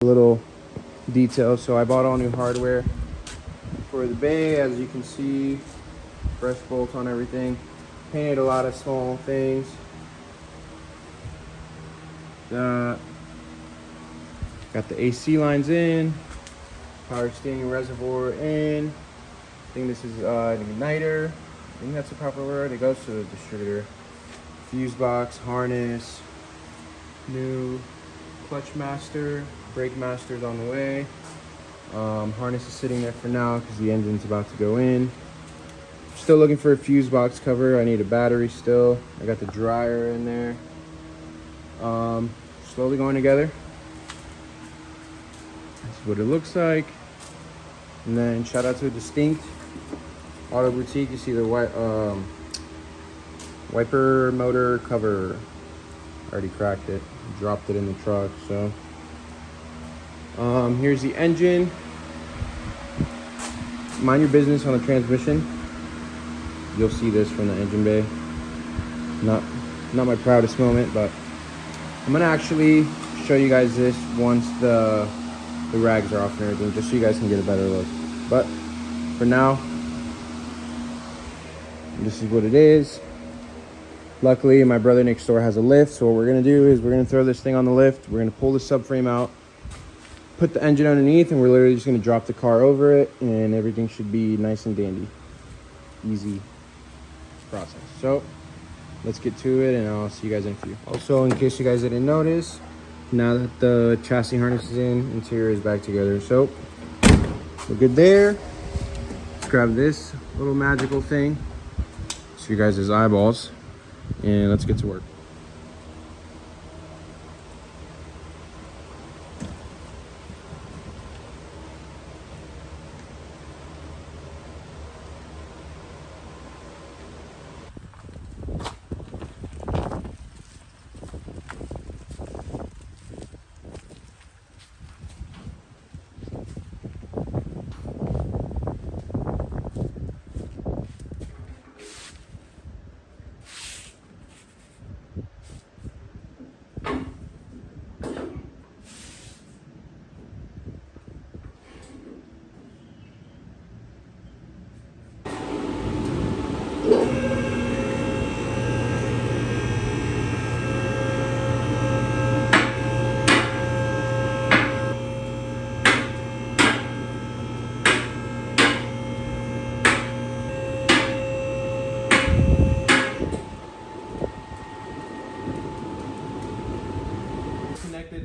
little detail. So I bought all new hardware for the bay, as you can see, fresh bolts on everything. Painted a lot of small things. Got the AC lines in, power steering reservoir in. I think this is an igniter. I think that's the proper word. It goes to the distributor. Fuse box, harness, new clutch master, brake master's on the way. Harness is sitting there for now because the engine's about to go in. Still looking for a fuse box cover. I need a battery still. I got the dryer in there. Slowly going together. That's what it looks like. And then shout out to Distinct Auto Boutique. You see the wiper motor cover. Already cracked it. Dropped it in the truck. So here's the engine. Mind your business on the transmission. You'll see this from the engine bay. Not my proudest moment, but I'm gonna actually show you guys this once the rags are off and everything, just so you guys can get a better look. But for now, this is what it is. Luckily, my brother next door has a lift, so what we're gonna do is we're gonna throw this thing on the lift. We're gonna pull the subframe out, put the engine underneath, and we're literally just gonna drop the car over it, and everything should be nice and dandy. Easy process. So let's get to it, and I'll see you guys in a few. Also, in case you guys didn't notice, now that the chassis harness is in, interior is back together. So we're good there. Let's grab this little magical thing. See you guys' eyeballs, and let's get to work.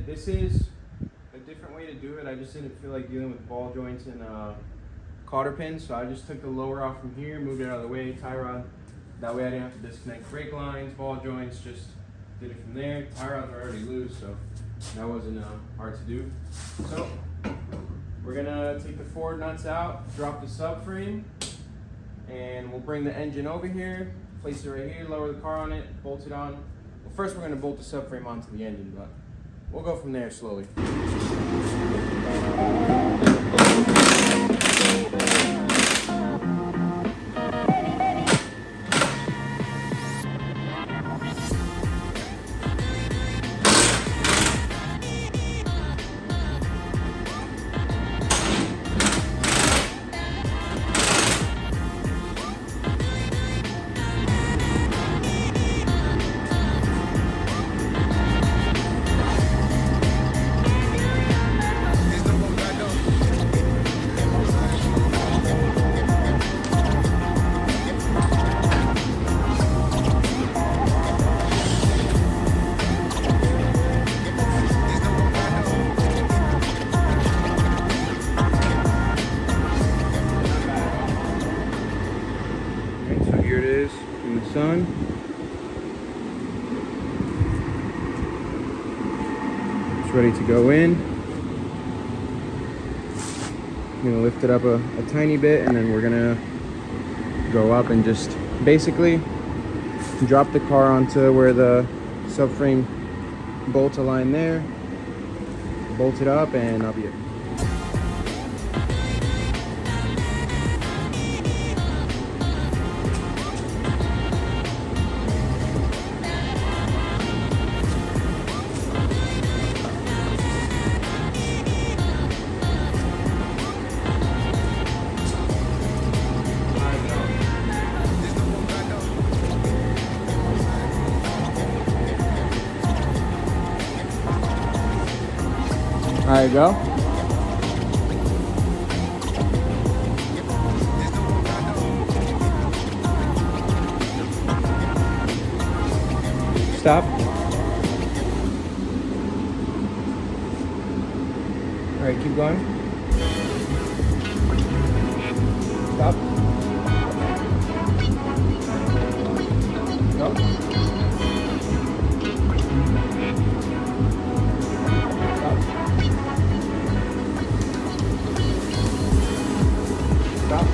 This is a different way to do it. I just didn't feel like dealing with ball joints and cotter pins, so I just took the lower off from here, moved it out of the way, tie rod. That way I didn't have to disconnect brake lines, ball joints, just did it from there. Tie rods are already loose, so that wasn't hard to do. So we're gonna take the forward nuts out, drop the subframe, and we'll bring the engine over here, place it right here, lower the car on it, bolt it on. Well, first we're gonna bolt the subframe onto the engine, but we'll go from there slowly. Sun. It's ready to go in. I'm gonna lift it up a tiny bit, and then we're gonna go up and just basically drop the car onto where the subframe bolts align there. Bolt it up, and that'll be it. There you go. Stop. All right, keep going. Stop. Go. Stop. Stop.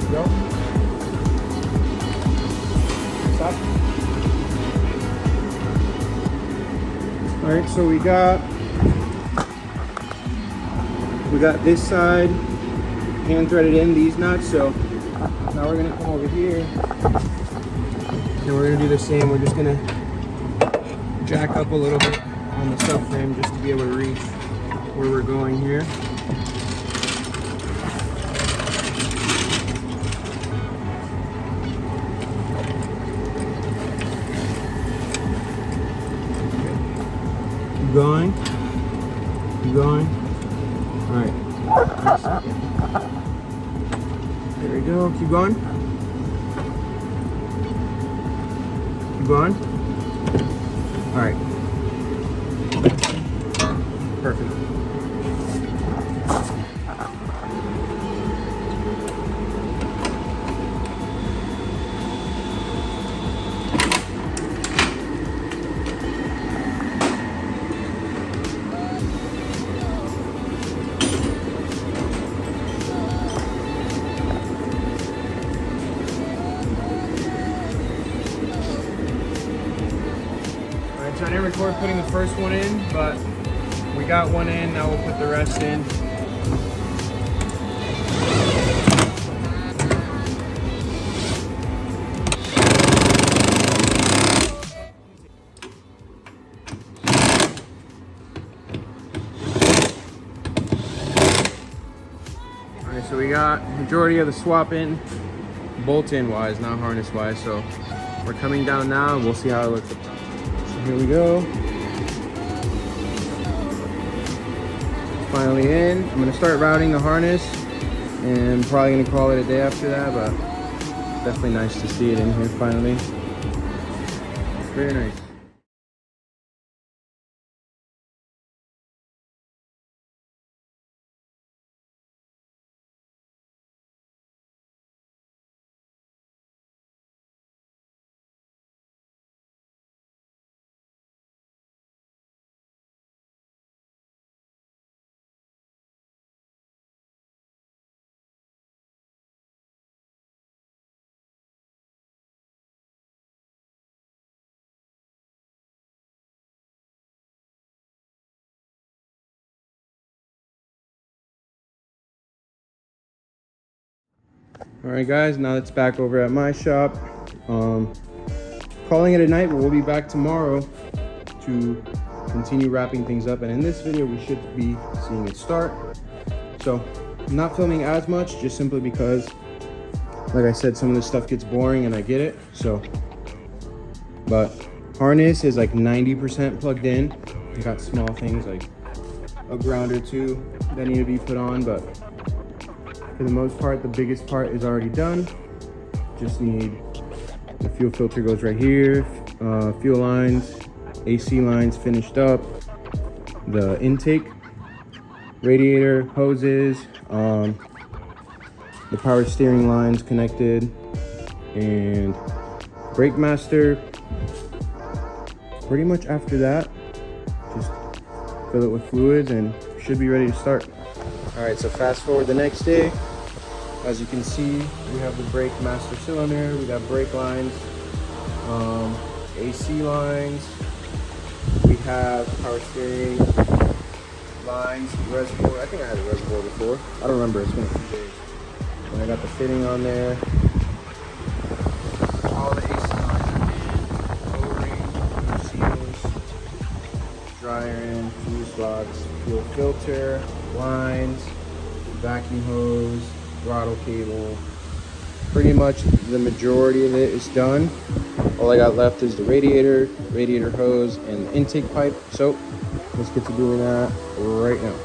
Go. Stop. All right, so we got this side hand threaded in these nuts. So now we're gonna come over here and we're gonna do the same. We're just gonna jack up a little bit on the subframe just to be able to reach where we're going here. Keep going. Keep going. All right. There we go. Keep going. Keep going. All right. Perfect. So I didn't record putting the first one in, but we got one in. Now we'll put the rest in. All right, so we got majority of the swap in, bolt in wise, not harness wise. So we're coming down now and we'll see how it looks. Here we go. Finally in. I'm gonna start routing the harness and probably gonna call it a day after that, but definitely nice to see it in here finally. Very nice. All right, guys, now it's back over at my shop. Calling it a night, but we'll be back tomorrow to continue wrapping things up. And in this video, we should be seeing it start. So I'm not filming as much, just simply because, like I said, some of this stuff gets boring and I get it. So, but harness is like 90% plugged in. I got small things like a ground or two that need to be put on, but for the most part, the biggest part is already done. Just need the fuel filter goes right here, fuel lines, AC lines finished up, the intake, radiator, hoses, the power steering lines connected, and brake master. Pretty much after that, just fill it with fluids and should be ready to start. All right, so fast forward the next day. As you can see, we have the brake master cylinder, we got brake lines, AC lines, we have power steering lines, reservoir. I think I had a reservoir before. I don't remember, it's been a few days. And I got the fitting on there. All the AC lines are in, O-ring, seals, dryer in, fuse box, fuel filter, lines, vacuum hose, throttle cable. Pretty much the majority of it is done. All I got left is the radiator hose, and the intake pipe. So let's get to doing that right now.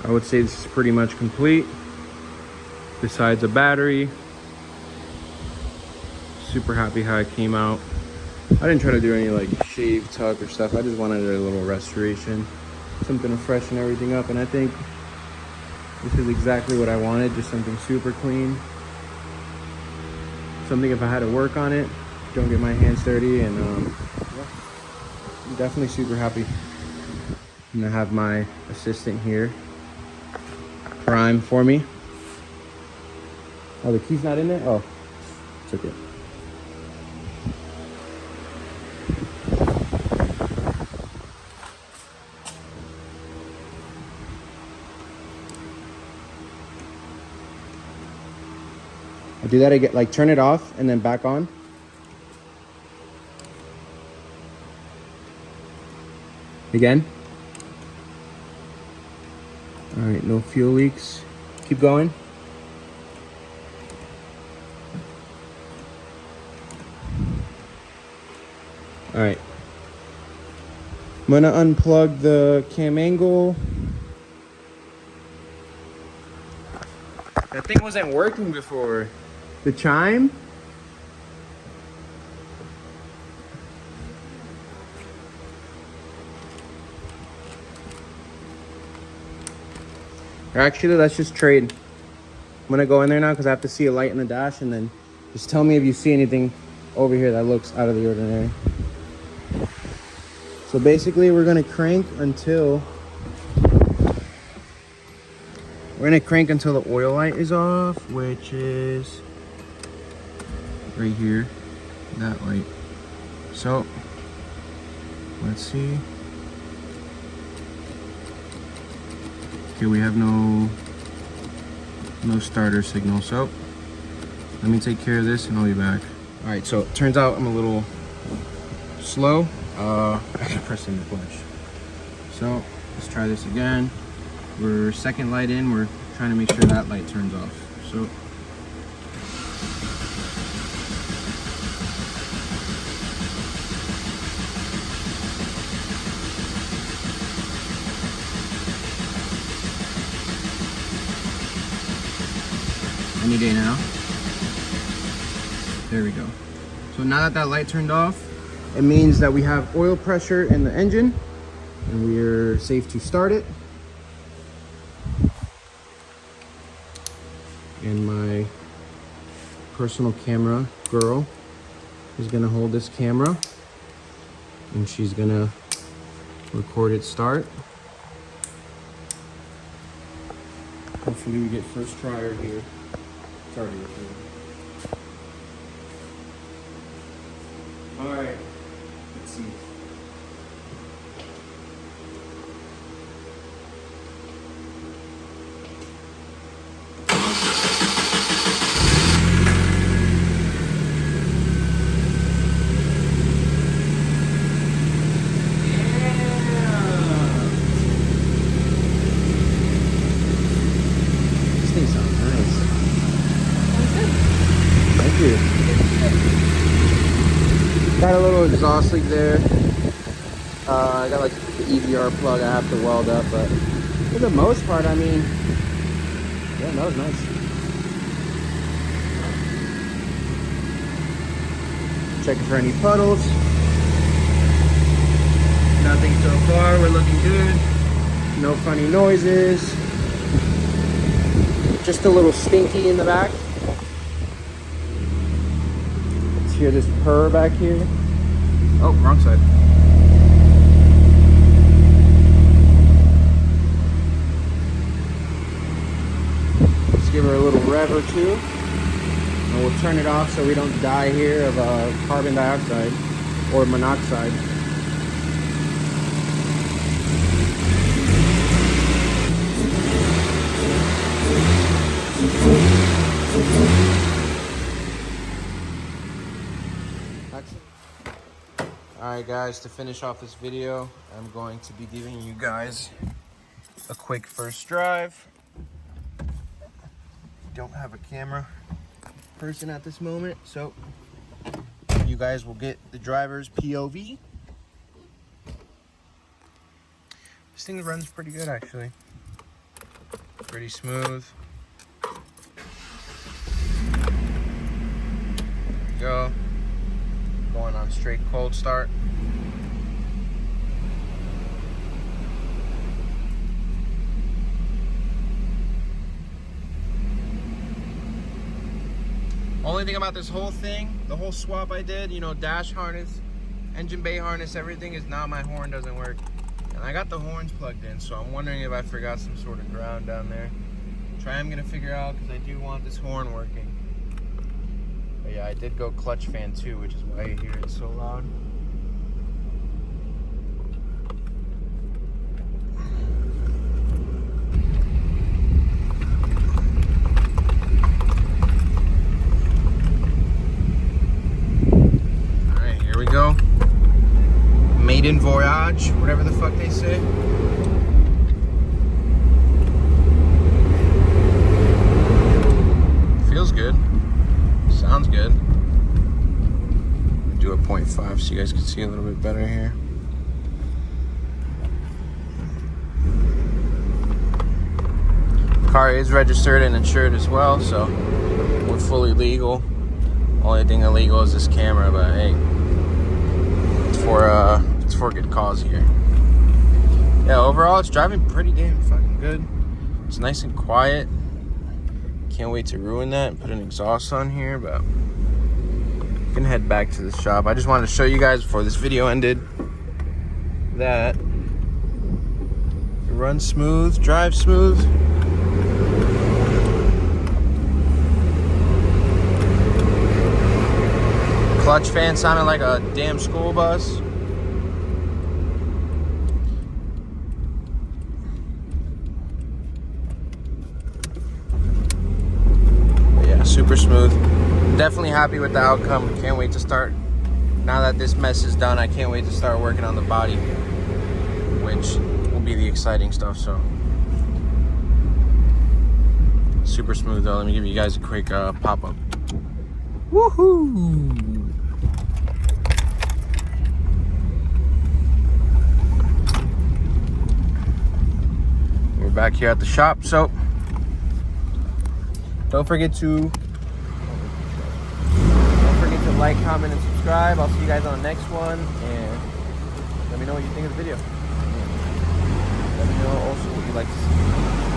I would say this is pretty much complete. Besides the battery. Super happy how it came out. I didn't try to do any like shave, tuck or stuff. I just wanted a little restoration. Something to freshen everything up, and I think this is exactly what I wanted. Just something super clean. Something if I had to work on it, don't get my hands dirty, and yeah, I'm definitely super happy. I'm gonna have my assistant here prime for me. Oh, the key's not in there? Oh, took it. I do that again, like turn it off and then back on. Again. All right, no fuel leaks. Keep going. All right. I'm gonna unplug the cam angle. That thing wasn't working before. The chime? Or actually, let's just trade. I'm gonna go in there now because I have to see a light in the dash, and then just tell me if you see anything over here that looks out of the ordinary. So basically, we're gonna crank until the oil light is off, which is right here, that light. So let's see. Okay, we have no starter signal, so let me take care of this and I'll be back. All right, so it turns out I'm a little slow. I gotta press in the clutch. So let's try this again. We're second light in, we're trying to make sure that light turns off. So any day now. There we go. So now that light turned off, it means that we have oil pressure in the engine and we're safe to start it. And my personal camera girl is gonna hold this camera and she's gonna record it start. Hopefully we get first tryer here. It's already recording. All right, let's see. This thing sounds nice. Thank you. Got a little exhaust leak there. I got like the EVR plug I have to weld up, but for the most part, I mean, Yeah, that was nice. Checking for any puddles. Nothing so far. We're looking good. No funny noises. Just a little stinky in the back. Let's hear this purr back here. Oh, wrong side. Let's give her a little rev or two. And we'll turn it off so we don't die here of carbon dioxide or monoxide. Alright guys, to finish off this video, I'm going to be giving you guys a quick first drive. Don't have a camera person at this moment, so you guys will get the driver's POV. This thing runs pretty good actually. Pretty smooth. Go. Going on straight cold start. Only thing about this whole thing, the whole swap I did, you know, dash harness, engine bay harness, everything, is now my horn doesn't work. And I got the horns plugged in, so I'm wondering if I forgot some sort of ground down there. I'm gonna figure out, because I do want this horn working. But yeah, I did go clutch fan too, which is why you hear it so loud. Alright, here we go. Maiden voyage, whatever the fuck they say. Feels good. Sounds good. Do a 0.5 so you guys can see a little bit better here. Car is registered and insured as well, so we're fully legal. Only thing illegal is this camera, but hey, it's for a good cause here. Yeah, overall it's driving pretty damn fucking good. It's nice and quiet. Can't wait to ruin that and put an exhaust on here, but I'm gonna head back to the shop. I just wanted to show you guys before this video ended that it runs smooth, drives smooth. Clutch fan sounded like a damn school bus. Super smooth. Definitely happy with the outcome. Can't wait to start. Now that this mess is done, I can't wait to start working on the body, which will be the exciting stuff. So super smooth though. Let me give you guys a quick pop-up. Woohoo! We're back here at the shop, so don't forget to like, comment, and subscribe. I'll see you guys on the next one, and let me know what you think of the video. Let me know also what you'd like to see.